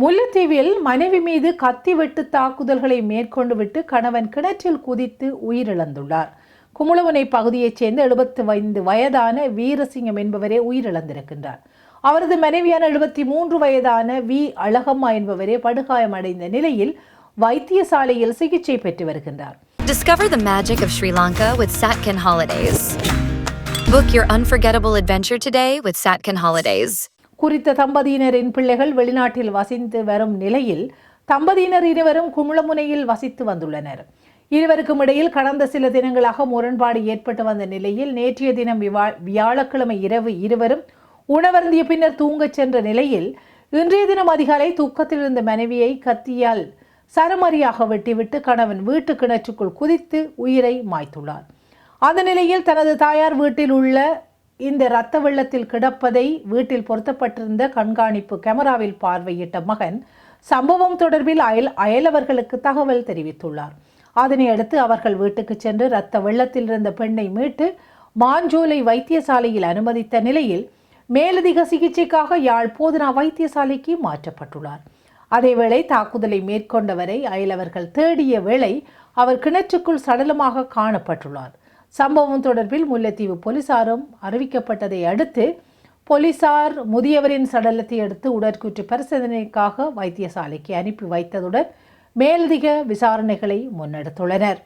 முல்லைத்தீவில் மனைவி மீது கத்தி வெட்டு தாக்குதல்களை மேற்கொண்டு விட்டு கணவன் கிணற்றில் குதித்து உயிரிழந்துள்ளார். குமுளவனை பகுதியைச் சேர்ந்த 75 வயதான வீரசிங்கம் என்பவரே உயிரிழந்திருக்கின்றார். அவரது மனைவியான 73 வயதான வி அழகம்மா என்பவரே படுகாயமடைந்த நிலையில் வைத்தியசாலையில் சிகிச்சை பெற்று வருகின்றார். Discover the magic of Sri Lanka with Satkin Holidays. Book your unforgettable adventure today with Satkin Holidays. குறித்த தம்பதியினரின் பிள்ளைகள் வெளிநாட்டில் வசித்து வரும் நிலையில் தம்பதியினர் இருவரும் குமுளமுனையில் வசித்து வந்துள்ளனர். இருவருக்கும் இடையில் கடந்த சில தினங்களாக முரண்பாடு ஏற்பட்டு வந்த நிலையில் நேற்றைய தினம் வியாழக்கிழமை இரவு இருவரும் உணவருந்திய பின்னர் தூங்கச் சென்ற நிலையில் இன்றைய தினம் அதிகாலை தூக்கத்தில் இருந்த மனைவியை கத்தியால் சரமாரியாக வெட்டிவிட்டு கணவன் வீட்டு கிணற்றுக்குள் குதித்து உயிரை மாய்த்துள்ளார். அந்த நிலையில் தனது தாயார் வீட்டில் உள்ள இந்த இரத்த வெள்ளத்தில் கிடப்பதை வீட்டில் பொருத்தப்பட்டிருந்த கண்காணிப்பு கேமராவில் பார்வையிட்ட மகன் சம்பவம் தொடர்பில் அயலவர்களுக்கு தகவல் தெரிவித்துள்ளார். அதனை அடுத்து அவர்கள் வீட்டுக்கு சென்று இரத்த வெள்ளத்தில் இருந்த பெண்ணை மீட்டு மாஞ்சோலை வைத்தியசாலையில் அனுமதித்த நிலையில் மேலதிக சிகிச்சைக்காக யாழ் போதனா வைத்தியசாலைக்கு மாற்றப்பட்டுள்ளார். அதேவேளை தாக்குதலை மேற்கொண்டவரை அயலவர்கள் தேடிய வேளை அவர் கிணற்றுக்குள் சடலமாக காணப்பட்டுள்ளார். சம்பவம் தொடர்பில் முல்லைத்தீவு போலீசாரும் அறிவிக்கப்பட்டதை அடுத்து போலீசார் முதியவரின் சடலத்தை எடுத்து உடற்கூற்று பரிசோதனைக்காக வைத்தியசாலைக்கு அனுப்பி வைத்ததுடன் மேலதிக விசாரணைகளை முன்னெடுத்துள்ளனர்.